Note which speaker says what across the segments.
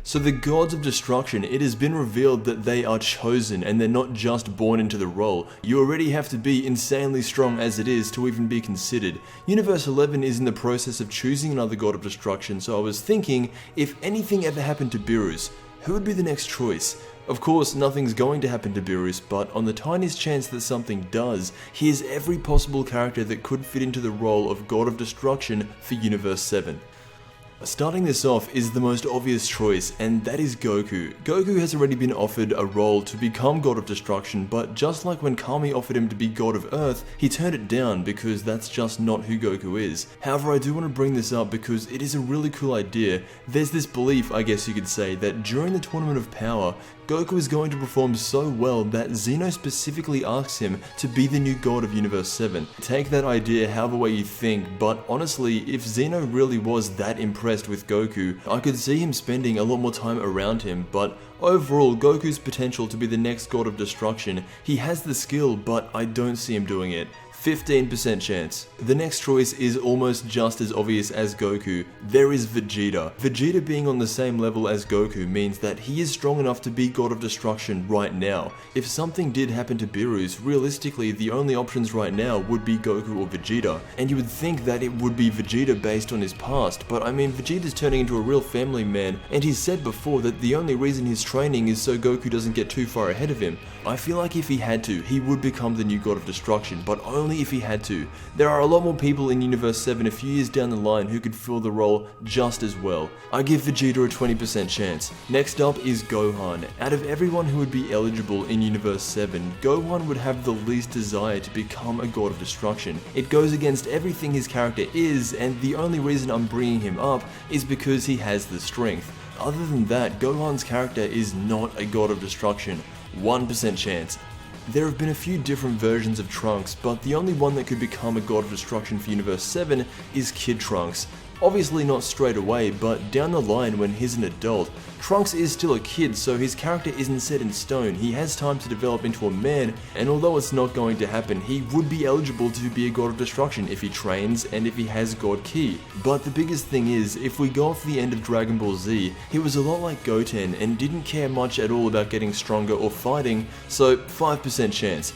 Speaker 1: So the gods of destruction, it has been revealed that they are chosen and they're not just born into the role. You already have to be insanely strong as it is to even be considered. Universe 11 is in the process of choosing another god of destruction, so I was thinking, if anything ever happened to Beerus, who would be the next choice? Of course, nothing's going to happen to Beerus, but on the tiniest chance that something does, he is every possible character that could fit into the role of God of Destruction for Universe 7. Starting this off is the most obvious choice, and that is Goku. Goku has already been offered a role to become God of Destruction, but just like when Kami offered him to be God of Earth, he turned it down because that's just not who Goku is. However, I do want to bring this up because it is a really cool idea. There's this belief, I guess you could say, that during the Tournament of Power, Goku is going to perform so well that Zeno specifically asks him to be the new god of Universe 7. Take that idea however way you think, but honestly, if Zeno really was that impressed with Goku, I could see him spending a lot more time around him, but overall, Goku's potential to be the next god of destruction, he has the skill, but I don't see him doing it. 15% chance. The next choice is almost just as obvious as Goku. There is Vegeta. Vegeta being on the same level as Goku means that he is strong enough to be God of Destruction right now. If something did happen to Beerus, realistically the only options right now would be Goku or Vegeta, and you would think that it would be Vegeta based on his past, but I mean Vegeta's turning into a real family man, and he's said before that the only reason he's training is so Goku doesn't get too far ahead of him. I feel like if he had to, he would become the new God of Destruction, but only if he had to. There are a lot more people in Universe 7 a few years down the line who could fill the role just as well. I give Vegeta a 20% chance. Next up is Gohan. Out of everyone who would be eligible in Universe 7, Gohan would have the least desire to become a God of Destruction. It goes against everything his character is, and the only reason I'm bringing him up is because he has the strength. Other than that, Gohan's character is not a God of Destruction. 1% chance. There have been a few different versions of Trunks, but the only one that could become a God of Destruction for Universe 7 is Kid Trunks. Obviously not straight away, but down the line when he's an adult, Trunks is still a kid, so his character isn't set in stone. He has time to develop into a man, and although it's not going to happen, he would be eligible to be a God of Destruction if he trains and if he has God Ki. But the biggest thing is, if we go off the end of Dragon Ball Z, he was a lot like Goten and didn't care much at all about getting stronger or fighting, so 5% chance.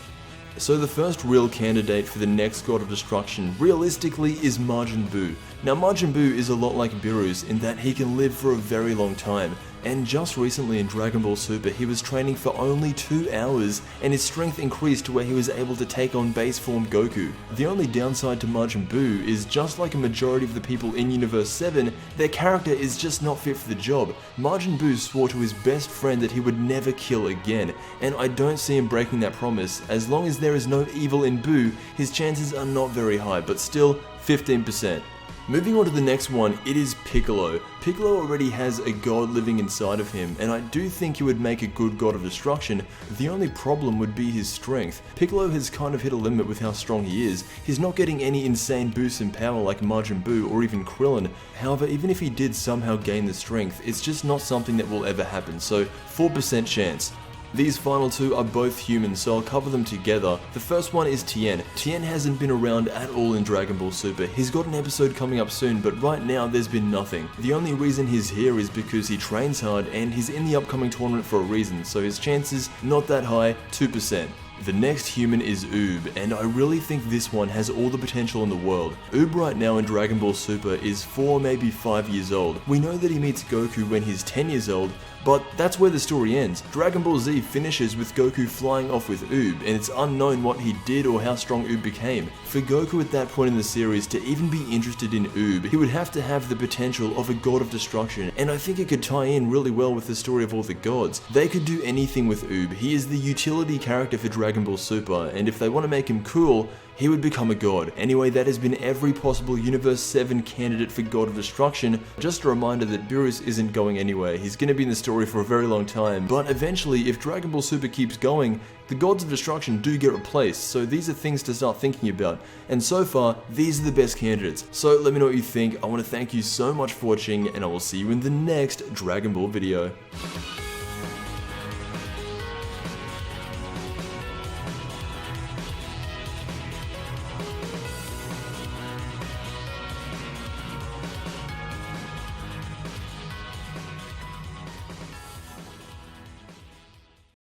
Speaker 1: So the first real candidate for the next God of Destruction, realistically, is Majin Buu. Now Majin Buu is a lot like Beerus in that he can live for a very long time, and just recently in Dragon Ball Super he was training for only 2 hours and his strength increased to where he was able to take on base form Goku. The only downside to Majin Buu is, just like a majority of the people in Universe 7, their character is just not fit for the job. Majin Buu swore to his best friend that he would never kill again, and I don't see him breaking that promise. As long as there is no evil in Buu, his chances are not very high, but still 15%. Moving on to the next one, it is Piccolo. Piccolo already has a god living inside of him, and I do think he would make a good God of Destruction. The only problem would be his strength. Piccolo has kind of hit a limit with how strong he is. He's not getting any insane boosts in power like Majin Buu or even Krillin. However, even if he did somehow gain the strength, it's just not something that will ever happen, so 4% chance. These final two are both human, so I'll cover them together. The first one is Tien. Tien hasn't been around at all in Dragon Ball Super. He's got an episode coming up soon, but right now there's been nothing. The only reason he's here is because he trains hard and he's in the upcoming tournament for a reason, so his chances not that high, 2%. The next human is Oob, and I really think this one has all the potential in the world. Oob right now in Dragon Ball Super is 4, maybe 5 years old. We know that he meets Goku when he's 10 years old, but that's where the story ends. Dragon Ball Z finishes with Goku flying off with Oob, and it's unknown what he did or how strong Oob became. For Goku at that point in the series to even be interested in Oob, he would have to have the potential of a God of Destruction, and I think it could tie in really well with the story of all the gods. They could do anything with Oob. He is the utility character for Dragon Ball Super, and if they want to make him cool, he would become a god. Anyway, that has been every possible Universe 7 candidate for God of Destruction. Just a reminder that Beerus isn't going anywhere. He's going to be in the story for a very long time, but eventually, if Dragon Ball Super keeps going, the gods of destruction do get replaced, so these are things to start thinking about. And so far, these are the best candidates. So let me know what you think. I want to thank you so much for watching, and I will see you in the next Dragon Ball video.